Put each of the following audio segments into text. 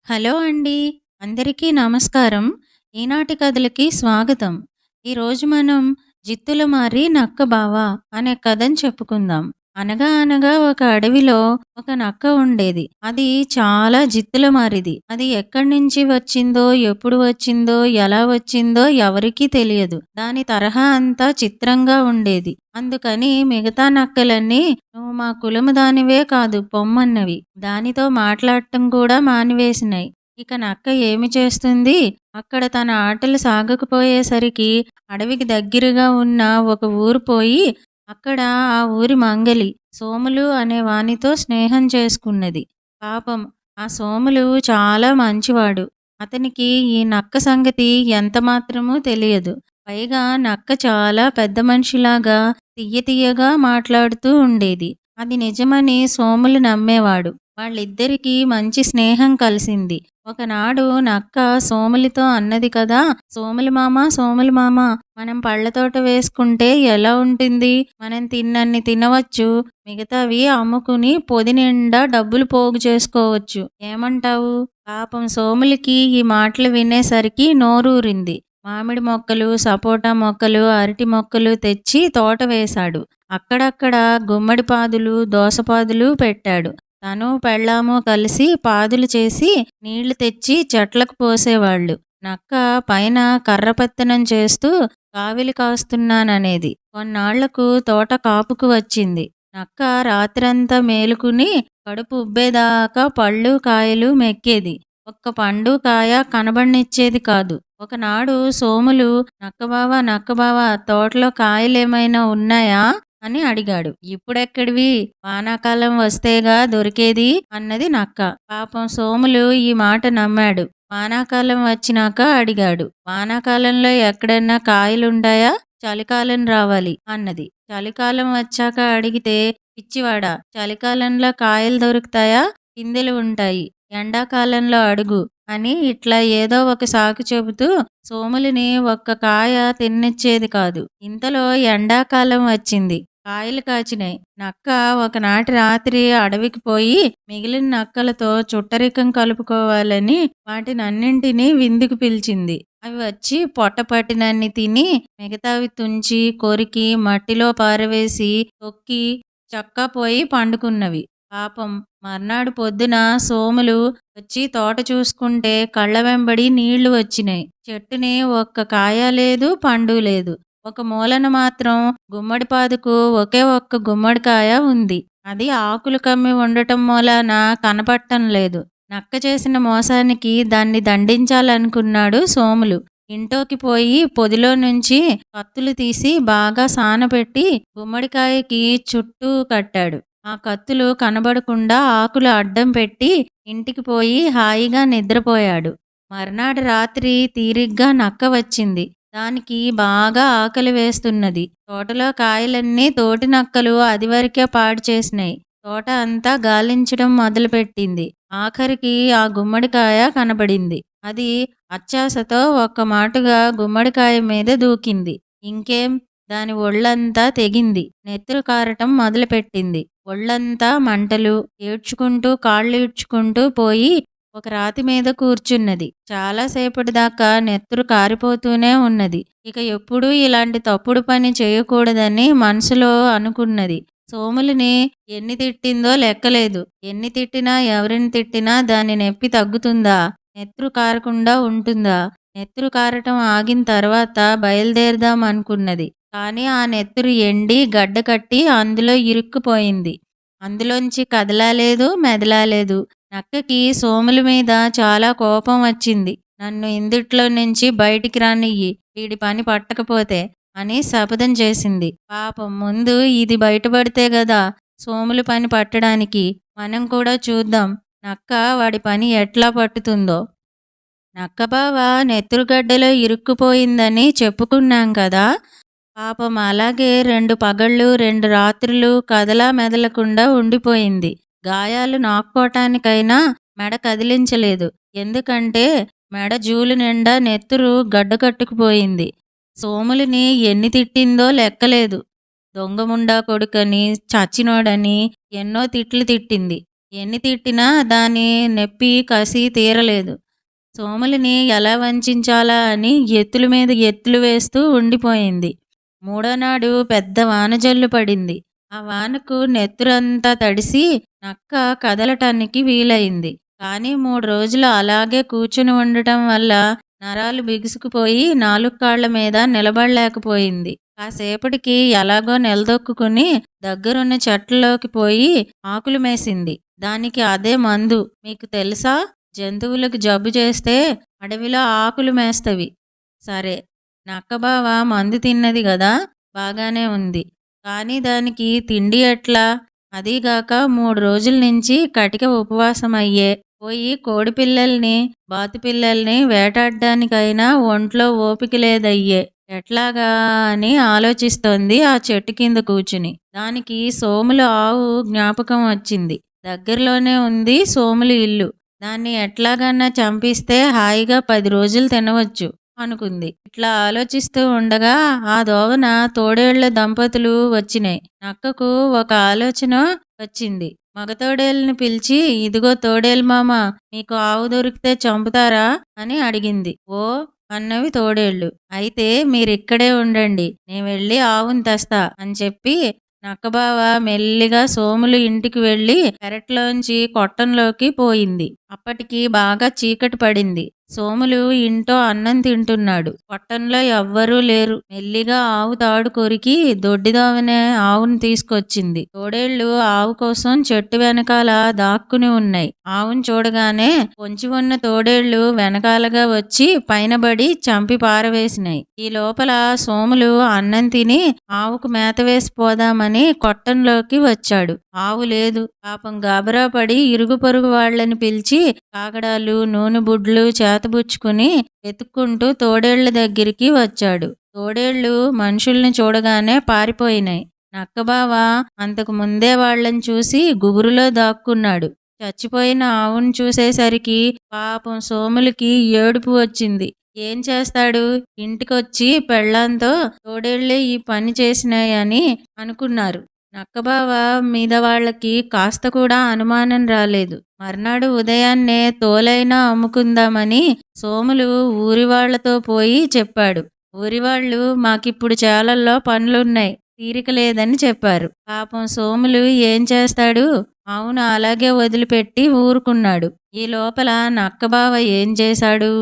Hello అండి. అందరికీ నమస్కారం. ఈనాటి కథలకి స్వాగతం. ఈరోజు మనం 'జిత్తుల మారి నక్క బావ' అనే కథను చెప్పుకుందాం. అనగా అనగా ఒక అడవిలో ఒక నక్క ఉండేది. అది చాలా జిత్తుల మారిది. అది ఎక్కడి నుంచి వచ్చిందో, ఎప్పుడు వచ్చిందో, ఎలా వచ్చిందో ఎవరికీ తెలియదు. దాని తరహా అంతా చిత్రంగా ఉండేది. అందుకని మిగతా నక్కలన్నీ "నువ్వు మా కులము దానివే కాదు పొమ్మన్నవి." దానితో మాట్లాడటం కూడా మానివేసినాయి. ఇక నక్క ఏమి చేస్తుంది? అక్కడ తన ఆటలు సాగకపోయేసరికి అడవికి దగ్గరగా ఉన్న ఒక ఊరు పోయి అక్కడ ఆ ఊరి మంగలి సోములు అనే వానితో స్నేహం చేసుకున్నది. పాపం ఆ సోములు చాలా మంచివాడు. అతనికి ఈ నక్క సంగతి ఎంతమాత్రమూ తెలియదు. పైగా నక్క చాలా పెద్ద మనిషిలాగా తియ్యగా మాట్లాడుతూ ఉండేది. అది నిజమని సోములు నమ్మేవాడు. వాళ్ళిద్దరికీ మంచి స్నేహం కలిసింది. ఒకనాడు నక్క సోములితో అన్నది కదా, సోములు మామ, మనం పళ్ళతోట వేసుకుంటే ఎలా ఉంటుంది? మనం తిన్నన్ని తినవచ్చు, మిగతావి అమ్ముకుని పొది నిండా డబ్బులు పోగు చేసుకోవచ్చు. ఏమంటావు? పాపం సోములికి ఈ మాటలు వినేసరికి నోరూరింది. మామిడి మొక్కలు, సపోటా మొక్కలు, అరటి మొక్కలు తెచ్చి తోట వేశాడు. అక్కడక్కడ గుమ్మడి పాదులు, దోసపాదులు పెట్టాడు. తను పెళ్ళాము కలిసి పాదులు చేసి నీళ్లు తెచ్చి చెట్లకు పోసేవాళ్ళు. నక్క పైన కర్రపెత్తనం చేస్తూ కావిలి కాస్తున్నాననేది. కొన్నాళ్లకు తోట కాపుకు వచ్చింది. నక్క రాత్రంతా మేలుకుని కడుపు ఉబ్బేదాకా పళ్ళు కాయలు మెక్కేది. ఒక్క పండు కాయ కనబడనిచ్చేది కాదు. ఒకనాడు సోములు నక్కబావా తోటలో కాయలేమైనా ఉన్నాయా అని అడిగాడు. ఇప్పుడెక్కడివి? వానాకాలం వస్తేగా దొరికేది అన్నది నక్క. పాపం సోములు ఈ మాట నమ్మాడు. వానాకాలం వచ్చినాక అడిగాడు. వానాకాలంలో ఎక్కడన్నా కాయలుంటాయా? చలికాలం రావాలి అన్నది. చలికాలం వచ్చాక అడిగితే, పిచ్చివాడా, చలికాలంలో కాయలు దొరుకుతాయా? పిందెలు ఉంటాయి. ఎండాకాలంలో అడుగు అని ఇట్లా ఏదో ఒక సాకు చెబుతూ సోములిని ఒక్క కాయ తిన్నిచ్చేది కాదు. ఇంతలో ఎండాకాలం వచ్చింది. కాయలు కాచినాయి. నక్క ఒకనాటి రాత్రి అడవికి పోయి మిగిలిన నక్కలతో చుట్టరికం కలుపుకోవాలని వాటినన్నింటినీ విందుకు పిలిచింది. అవి వచ్చి పొట్ట పట్టినన్ని తిని మిగతావి తుంచి, కొరికి, మట్టిలో పారవేసి, తొక్కి చక్కా పోయి పండుకున్నవి. పాపం మర్నాడు పొద్దున సోములు వచ్చి తోట చూసుకుంటే కళ్ళ వెంబడి నీళ్లు వచ్చినాయి. చెట్టుని ఒక్క కాయ లేదు, పండు లేదు. ఒక మూలన మాత్రం గుమ్మడిపాదుకు ఒకే ఒక్క గుమ్మడికాయ ఉంది. అది ఆకులు కమ్మి ఉండటం మూలాన కనపడటం లేదు. నక్క చేసిన మోసానికి దాన్ని దండించాలనుకున్నాడు సోములు. ఇంట్లోకి పోయి పొదిలో నుంచి కత్తులు తీసి బాగా సానపెట్టి గుమ్మడికాయకి చుట్టూ కట్టాడు. ఆ కత్తులు కనబడకుండా ఆకులు అడ్డం పెట్టి ఇంటికి పోయి హాయిగా నిద్రపోయాడు. మర్నాడు రాత్రి తీరిగ్గా నక్క వచ్చింది. దానికి బాగా ఆకలి వేస్తున్నది. తోటలో కాయలన్నీ తోటి నక్కలు అదివరకే పాడు చేసినాయి. తోట అంతా గాలించడం మొదలుపెట్టింది. ఆఖరికి ఆ గుమ్మడికాయ కనబడింది. అది అత్యాశతో ఒక్క మాటుగా గుమ్మడికాయ మీద దూకింది. ఇంకేం, దాని ఒళ్ళంతా తెగింది. నెత్తురు కారటం మొదలుపెట్టింది. ఒళ్ళంతా మంటలు. ఏడ్చుకుంటూ కాళ్ళీడ్చుకుంటూ పోయి ఒక రాతి మీద కూర్చున్నది. చాలాసేపటిదాకా నెత్తురు కారిపోతూనే ఉన్నది. ఇక ఎప్పుడూ ఇలాంటి తప్పుడు పని చేయకూడదని మనసులో అనుకున్నది. సోములిని ఎన్ని తిట్టిందో లెక్కలేదు. ఎన్ని తిట్టినా, ఎవరిని తిట్టినా దాని నొప్పి తగ్గుతుందా? నెత్తురు కారకుండా ఉంటుందా? నెత్తురు కారటం ఆగిన తర్వాత బయలుదేరదాం అనుకున్నది. కానీ ఆ నెత్తురు ఎండి గడ్డకట్టి అందులో ఇరుక్కుపోయింది. అందులోంచి కదలాలేదు, మెదలాలేదు. నక్కకి సోముల మీద చాలా కోపం వచ్చింది. నన్ను ఇందిట్లో నుంచి బయటికి రానియ్యి, వీడి పని పట్టకపోతే అని శపథం చేసింది. పాపం ముందు ఇది బయటపడితే గదా సోముల పని పట్టడానికి. మనం కూడా చూద్దాం నక్క వాడి పని ఎట్లా పట్టుతుందో. నక్కబావ నెత్తురుగడ్డలో ఇరుక్కుపోయిందని చెప్పుకున్నాం కదా. పాపం అలాగే 2 పగళ్ళు 2 రాత్రులు కదలా మెదలకుండా ఉండిపోయింది. గాయాలు నాక్కోటానికైనా మెడ కదిలించలేదు. ఎందుకంటే మెడ జూలు నిండా నెత్తురు గడ్డకట్టుకుపోయింది. సోములిని ఎన్ని తిట్టిందో లెక్కలేదు. దొంగముండా కొడుకని, చచ్చినోడని ఎన్నో తిట్లు తిట్టింది. ఎన్ని తిట్టినా దాని నొప్పి, కసి తీరలేదు. సోములిని ఎలా వంచించాలా అని ఎత్తుల మీద ఎత్తులు వేస్తూ ఉండిపోయింది. మూడో నాడు పెద్ద వానజల్లు పడింది. ఆ వానకు నెత్తురంతా తడిసి నక్క కదలటానికి వీలయింది. కానీ 3 రోజులు అలాగే కూర్చుని ఉండటం వల్ల నరాలు బిగుసుకుపోయి 4 కాళ్ల మీద నిలబడలేకపోయింది. కాసేపటికి ఎలాగో నిలదొక్కుని దగ్గరున్న చెట్లలోకి పోయి ఆకులు మేసింది. దానికి అదే మందు. మీకు తెలుసా? జంతువులకు జబ్బు చేస్తే అడవిలో ఆకులు మేస్తవి. సరే, నక్కబావ మందు తిన్నది గదా, బాగానే ఉంది. కానీ దానికి తిండి ఎట్లా? అదీగాక 3 రోజుల నుంచి కటిక ఉపవాసం అయ్యే. పోయి కోడిపిల్లల్ని, బాతుపిల్లల్ని వేటాడ్డానికైనా ఒంట్లో ఓపిక లేదయ్యే. ఎట్లాగా అని ఆలోచిస్తోంది ఆ చెట్టు కింద కూర్చుని. దానికి సోములు ఆవు జ్ఞాపకం వచ్చింది. దగ్గరలోనే ఉంది సోములు ఇల్లు. దాన్ని ఎట్లాగన్నా చంపిస్తే హాయిగా 10 రోజులు తినవచ్చు అనుకుంది. ఇట్లా ఆలోచిస్తూ ఉండగా ఆ దోవన తోడేళ్ల దంపతులు వచ్చినాయి. నక్కకు ఒక ఆలోచన వచ్చింది. మగ తోడేళ్ళని పిలిచి, ఇదిగో తోడేలు మామ, మీకు ఆవు దొరికితే చంపుతారా అని అడిగింది. ఓ అన్నవి తోడేళ్లు. అయితే మీరిక్కడే ఉండండి, నేను వెళ్ళి ఆవును తెస్తా అని చెప్పి నక్కబావ మెల్లిగా సోములు ఇంటికి వెళ్ళి పెరట్లోంచి కొట్టంలోకి పోయింది. అప్పటికి బాగా చీకటి పడింది. సోములు ఇంట్లో అన్నం తింటున్నాడు. కొట్టంలో ఎవ్వరూ లేరు. మెల్లిగా ఆవు తాడు కొరికి దొడ్డిదోవనే ఆవును తీసుకొచ్చింది. తోడేళ్లు ఆవు కోసం చెట్టు వెనకాల దాక్కుని ఉన్నాయి. ఆవును చూడగానే పొంచి ఉన్న తోడేళ్లు వెనకాలగా వచ్చి పైనబడి చంపి పారవేసినాయి. ఈ లోపల సోములు అన్నం తిని ఆవుకు మేత వేసి పోదామని కొట్టంలోకి వచ్చాడు. ఆవు లేదు. పాపం గాబరా పడి ఇరుగు పొరుగు వాళ్లని పిలిచి కాగడాలు, నూనె బుడ్లు చేతబుచ్చుకుని వెతుక్కుంటూ తోడేళ్ల దగ్గరికి వచ్చాడు. తోడేళ్లు మనుషుల్ని చూడగానే పారిపోయినాయి. నక్కబావ అంతకు ముందే వాళ్లని చూసి గుబురులో దాక్కున్నాడు. చచ్చిపోయిన ఆవును చూసేసరికి పాపం సోములకి ఏడుపు వచ్చింది. ఏం చేస్తాడు? ఇంటికొచ్చి పెళ్ళాంతో తోడేళ్లే ఈ పని చేసినాయని అనుకున్నారు. నక్కబావ మీద వాళ్లకి కాస్త కూడా అనుమానం రాలేదు. మర్నాడు ఉదయాన్నే తోలైనా అమ్ముకుందామని సోములు ఊరివాళ్లతో పోయి చెప్పాడు. ఊరివాళ్లు, మాకిప్పుడు చేలల్లో పనులున్నాయి, తీరిక లేదని చెప్పారు. పాపం సోములు ఏం చేస్తాడు? అవును, అలాగే వదిలిపెట్టి ఊరుకున్నాడు. ఈ లోపల నక్కబావ ఏం చేశాడు?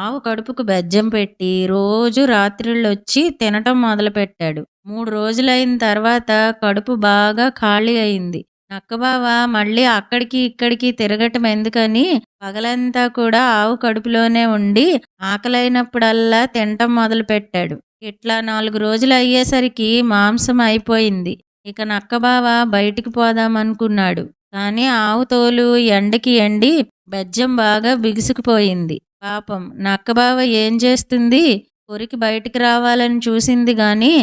ఆవు కడుపుకు బెజ్జం పెట్టి రోజు రాత్రిళ్ళొచ్చి తినటం మొదలుపెట్టాడు. 3 రోజులైన తర్వాత కడుపు బాగా ఖాళీ అయింది. నక్కబావ మళ్ళీ అక్కడికి ఇక్కడికి తిరగటం ఎందుకని పగలంతా కూడా ఆవు కడుపులోనే ఉండి ఆకలైనప్పుడల్లా తినటం మొదలుపెట్టాడు. ఇట్లా 4 రోజులు అయ్యేసరికి మాంసం అయిపోయింది. ఇక నక్కబావ బయటికి పోదామనుకున్నాడు. కానీ ఆవు తోలు ఎండకి ఎండి బెజ్జం బాగా బిగుసుకుపోయింది. పాపం నక్కబావ ఏం చేస్తుంది? కొరికి బయటికి రావాలని చూసింది గాని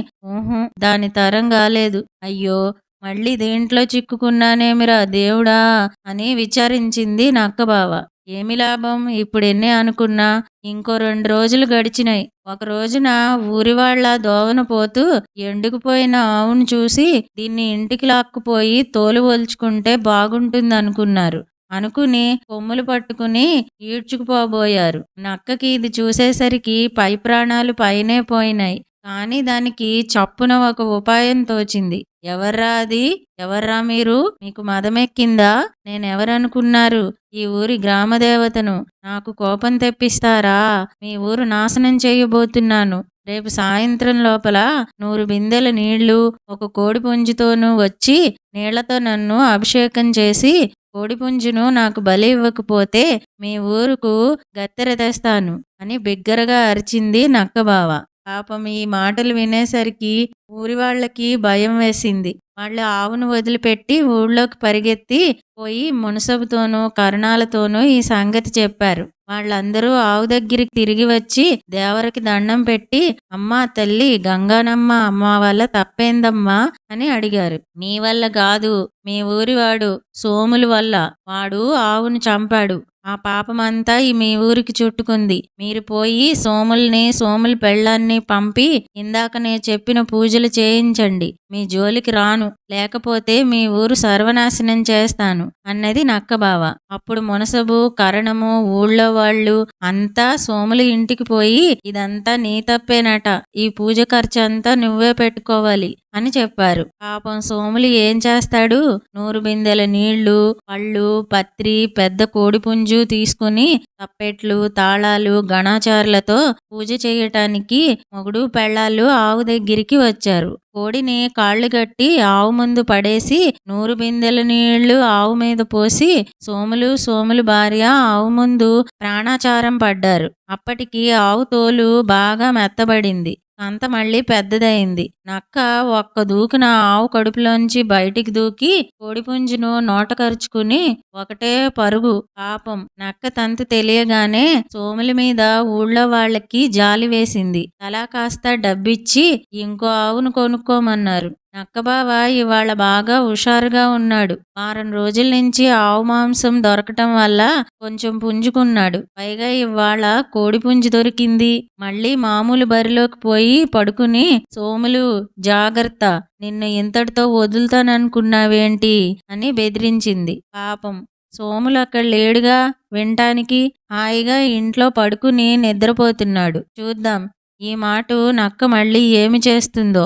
దాని తరం కాలేదు. అయ్యో, మళ్ళీ దేంట్లో చిక్కుకున్నానేమిరా దేవుడా అని విచారించింది నక్కబావ. ఏమి లాభం? ఇప్పుడెన్నే అనుకున్నా ఇంకో 2 రోజులు గడిచినాయి. ఒక రోజున ఊరివాళ్ల దోవన పోతూ ఎండుకుపోయిన ఆవును చూసి దీన్ని ఇంటికి లాక్కుపోయి తోలు ఒలుచుకుంటే బాగుంటుందనుకున్నారు. అనుకుని కొమ్ములు పట్టుకుని ఈడ్చుకుపోబోయారు. నక్కకి ఇది చూసేసరికి పై ప్రాణాలు పైనే పోయినాయి. కానీ దానికి చప్పున ఒక ఉపాయం తోచింది. ఎవర్రా అది? ఎవర్రా మీరు? మీకు మదమెక్కిందా? నేనెవరనుకున్నారు? ఈ ఊరి గ్రామదేవతను. నాకు కోపం తెప్పిస్తారా? మీ ఊరు నాశనం చేయబోతున్నాను. రేపు సాయంత్రం లోపల 100 బిందెల నీళ్లు, ఒక కోడిపుంజుతోనూ వచ్చి నీళ్లతో నన్ను అభిషేకం చేసి కోడిపుంజును నాకు బలి ఇవ్వకపోతే మీ ఊరుకు గత్తెర తెస్తాను అని బిగ్గరగా అరిచింది నక్కబావ. పాపం ఈ మాటలు వినేసరికి ఊరివాళ్లకి భయం వేసింది. వాళ్ళు ఆవును వదిలిపెట్టి ఊళ్ళోకి పరిగెత్తి పోయి మునసబుతోనూ కరణాలతోనూ ఈ సంగతి చెప్పారు. వాళ్ళందరూ ఆవు దగ్గరికి తిరిగి వచ్చి దేవరికి దండం పెట్టి, అమ్మా తల్లి గంగానమ్మ, అమ్మ వల్ల తప్పేందమ్మా అని అడిగారు. నీ వల్ల కాదు, మీ ఊరివాడు సోములు వల్ల. వాడు ఆవును చంపాడు. ఆ పాపమంతా మీ ఊరికి చుట్టుకుంది. మీరు పోయి సోముల పెళ్ళాన్ని పంపి ఇందాక నేను చెప్పిన పూజలు చేయించండి. మీ జోలికి రాను, లేకపోతే మీ ఊరు సర్వనాశనం చేస్తాను అన్నది నక్కబావ. అప్పుడు మునసబు, కరణము, ఊళ్ళో వాళ్ళు అంతా సోములు ఇంటికి పోయి ఇదంతా నీ తప్పేనట, ఈ పూజ ఖర్చంతా నువ్వే పెట్టుకోవాలి అని చెప్పారు. పాపం సోములు ఏం చేస్తాడు? 100 బిందెల నీళ్లు, పళ్ళు, పత్రి, పెద్ద కోడిపుంజు తీసుకుని తప్పెట్లు, తాళాలు, గణాచారులతో పూజ చేయటానికి మొగుడు పెళ్ళాళ్ళు ఆవు దగ్గరికి వచ్చారు. కోడిని కాళ్ళు గట్టి ఆవు ముందు పడేసి 100 బిందెల నీళ్లు ఆవు మీద పోసి సోములు భార్య ఆవు ముందు ప్రాణాచారం పడ్డారు. అప్పటికి ఆవు తోలు బాగా మెత్తబడింది. సంత మళ్ళీ పెద్దదయింది. నక్క ఒక్క దూకున ఆవు కడుపులోంచి బయటికి దూకి కోడిపుంజును నోట కరుచుకుని ఒకటే పరుగు. పాపం నక్క తంతు తెలియగానే సోముల మీద ఊళ్ళో వాళ్ళకి జాలి వేసింది. తలా కాస్త డబ్బిచ్చి ఇంకో ఆవును కొనుక్కోమన్నారు. నక్కబావ ఇవాళ బాగా హుషారుగా ఉన్నాడు. వారం రోజుల నుంచి ఆవు మాంసం దొరకటం వల్ల కొంచెం పుంజుకున్నాడు. పైగా ఇవాళ కోడిపుంజు దొరికింది. మళ్ళీ మామూలు బరిలోకి పోయి పడుకుని సోములు జాగ్రత్త, నిన్ను ఇంతటితో వదులుతాననుకున్నావేంటి అని బెదిరించింది. పాపం సోములు అక్కడ లేడుగా వినటానికి. హాయిగా ఇంట్లో పడుకుని నిద్రపోతున్నాడు. చూద్దాం ఈ మాట నక్క మళ్ళీ ఏమి చేస్తుందో.